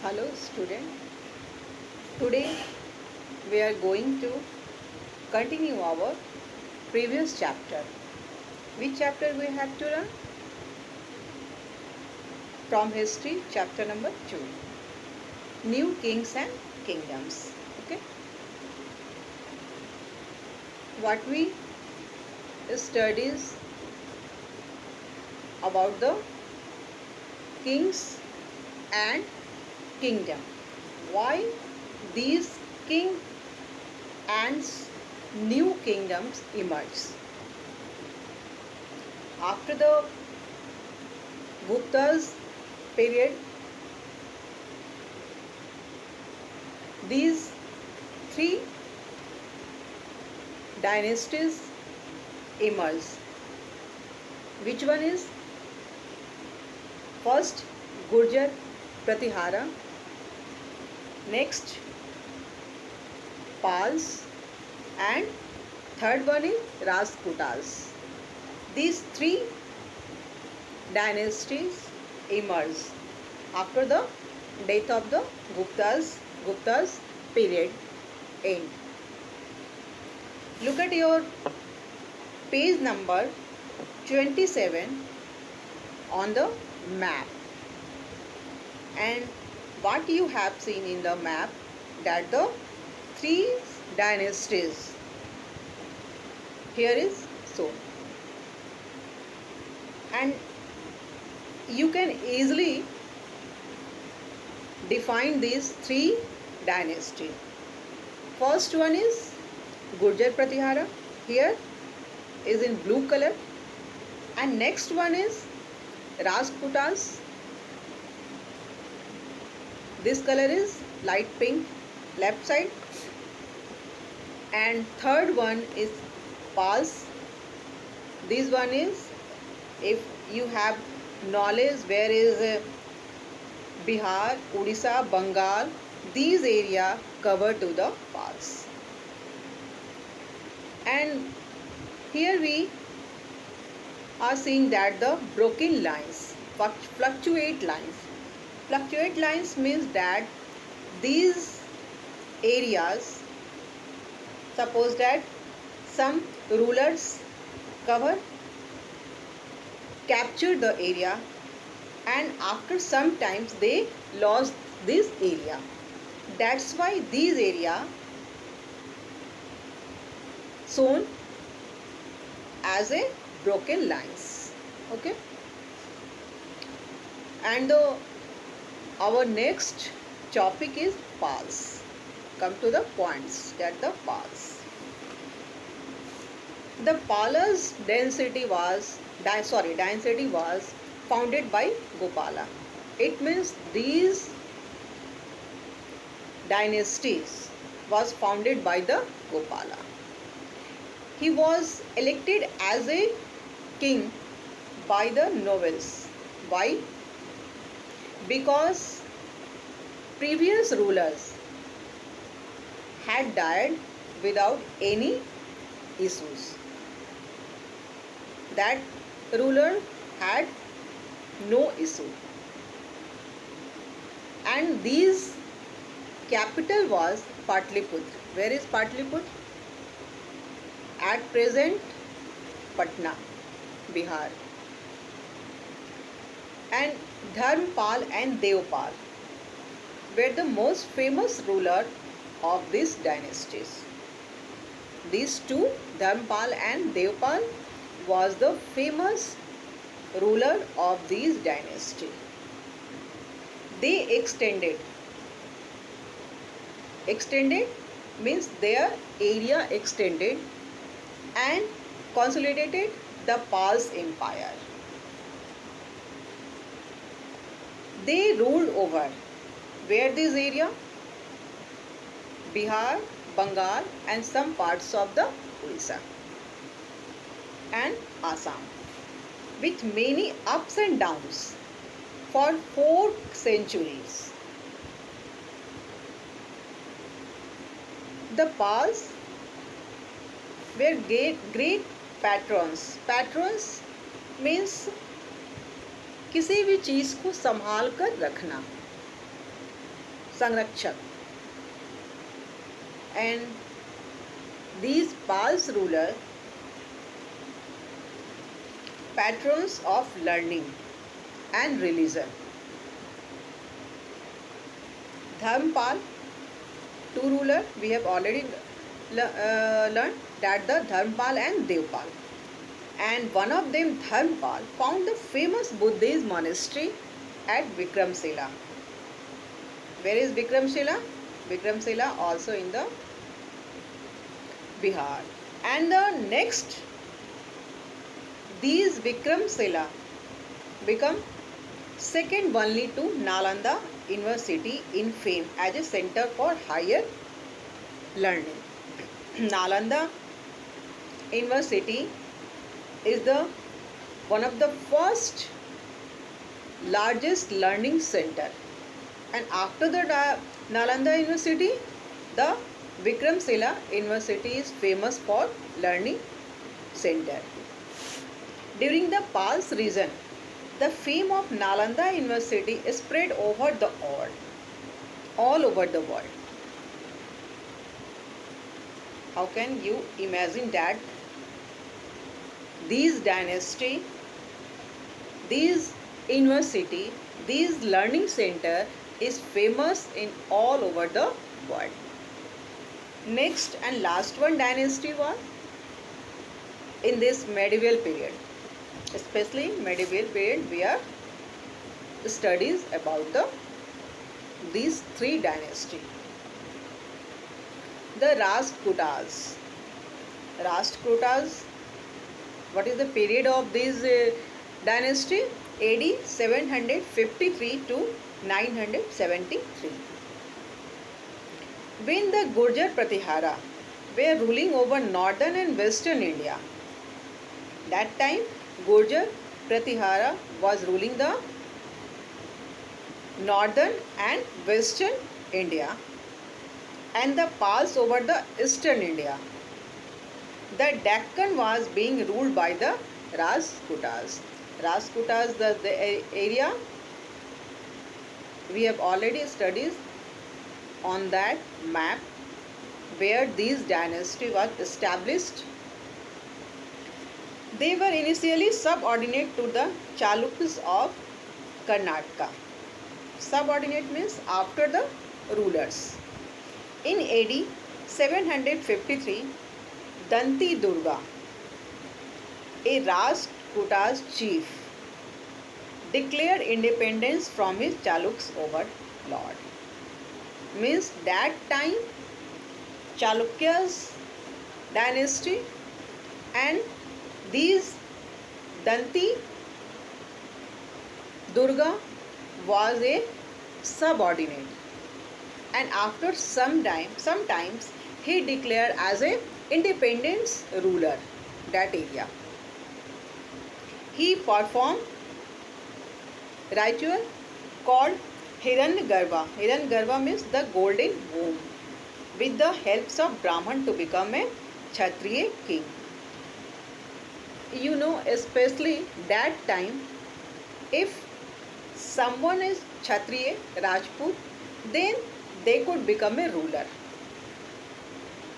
Hello student. Today we are going to continue our previous chapter. Which chapter we have to learn? From history, chapter number 2. New kings and kingdoms. Okay. What we studies about the kings and kingdom. Why these king and new kingdoms emerge. After the Gupta's period, these three dynasties emerge. Which one is? First, Gurjar Pratihara. Next, Pals. And third one is Rajputas. These three dynasties emerged after the death of the Gupta's period end. Look at your page number 27 on the map, and what you have seen in the map, that the three dynasties here is shown, and you can easily define these three dynasties. First one is Gurjar Pratihara, here is in blue color, and next one is Rajputas. This color is light pink, left side, and third one is Pals. This one is, if you have knowledge where is Bihar, Odisha, Bengal, these area cover to the Pals. And here we are seeing that the broken lines, fluctuate lines. Fluctuate lines means that these areas, suppose that some rulers captured the area, and after some times they lost this area. That's why these area shown as a broken lines. Okay. And our next topic is Pals. Come to the points, that the Pals. The Pala's dynasty was founded by Gopala. It means these dynasties was founded by the Gopala. He was elected as a king by the nobles. Why? Because previous rulers had died without any issues. That ruler had no issue, and this capital was Patliputra. Where is Patliputra? At present Patna, Bihar. And Dharmpal and Devpal were the most famous ruler of these dynasties. These two, Dharmpal and Devpal, was the famous ruler of these dynasty. They extended means their area extended and consolidated the Pals empire. They ruled over where this area? Bihar, Bengal, and some parts of the Odisha and Assam, with many ups and downs for 4 centuries. The Pals were great patrons. Patrons means किसी भी चीज़ को संभाल कर रखना. Sangrakshak. And these Pals ruler patrons of learning and religion. Dharmpal, two ruler we have already learned that the Dharmpal and Devpal. And one of them, Dharmpal, found the famous Buddhist monastery at Vikramshila. Where is Vikramshila? Vikramshila also in the Bihar. And the next, these Vikramshila become second only to Nalanda University in fame as a center for higher learning. Nalanda University is the one of the first largest learning center, and after the Nalanda University, the Vikramshila University is famous for learning center. During the Pals region, the fame of Nalanda University spread over the world, all over the world. How can you imagine that these dynasty, these university, these learning center is famous in all over the world. Next and last one dynasty was in this medieval period, especially medieval period, we are studies about these three dynasty. The Rashtrakutas. Rashtrakutas, what is the period of this dynasty? AD 753 to 973. When the Gurjar Pratihara were ruling over northern and western India, that time Gurjar Pratihara was ruling the northern and western India, and the Pals over the eastern India. The Deccan was being ruled by the Rashtrakutas. Rashtrakutas, the area we have already studied on that map where these dynasty was established. They were initially subordinate to the Chalukyas of Karnataka. Subordinate means after the rulers. In AD 753, Danti Durga, a Rashtrakutas chief, declared independence from his Chalukyas overlord. Means that time Chalukyas dynasty and these Danti Durga was a subordinate, and after sometimes he declared as a independence ruler that area. He performed ritual called Hiranyagarbha. Hiranyagarbha means the golden womb, with the helps of Brahman to become a Kshatriya king. You know, especially that time, if someone is Kshatriya, Rajput, then they could become a ruler.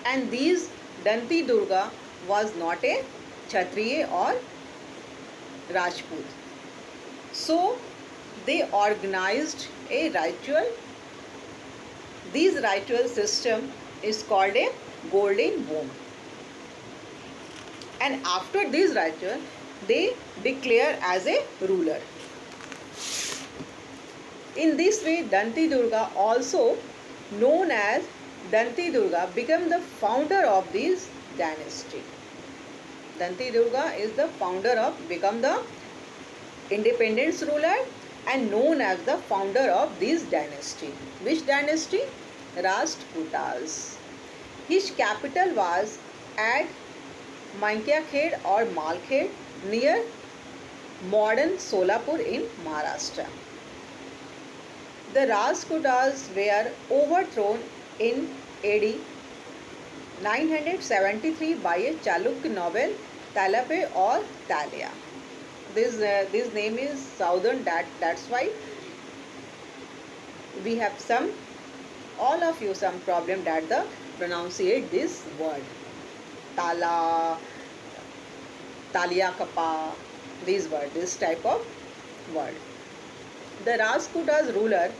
And these Danti Durga was not a Kshatriya or Rajput. So they organized a ritual. This ritual system is called a golden womb. And after this ritual, they declare as a ruler. In this way, Danti Durga, also known as Danti Durga, became the founder of this dynasty. Danti Durga is the founder of, become the independence ruler and known as the founder of this dynasty. Which dynasty? Rashtrakutas. His capital was at Mankyakhed or Malkhed near modern Solapur in Maharashtra. The Rashtrakutas were overthrown in AD 973 by a Chalukya noble, Talape or Talia. This name is southern, that's why we have some all of you some problem that the pronunciate this word. Tala, Talia Kapa, these word, this type of word. The Rajputa's ruler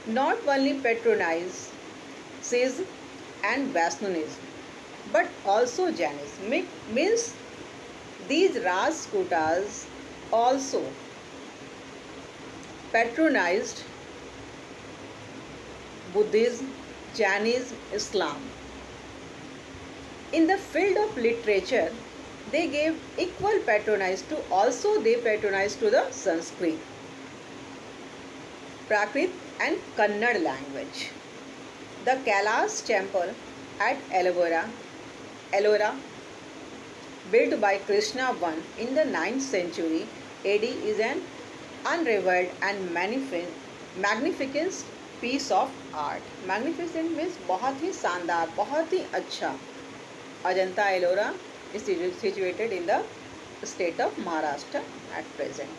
not only patronized Sikhism and Vaishnavism but also Jainism. Means these Rajputas also patronized Buddhism, Jainism, Islam. In the field of literature, they gave equal patronage to they patronized to the Sanskrit, Prakrit and Kannada language. The Kailash temple at Ellora, built by Krishna I in the 9th century AD, is an unrivaled and magnificent piece of art. Magnificent means बहुत ही शानदार, बहुत ही अच्छा. Ajanta Ellora is situated in the state of Maharashtra at present.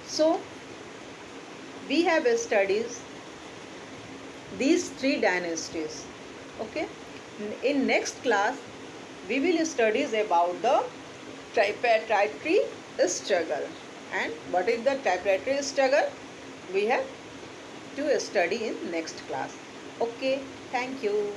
So, we have studied these three dynasties. Okay. In next class, we will study about the tripartite struggle. And what is the tripartite struggle? We have to study in next class. Okay. Thank you.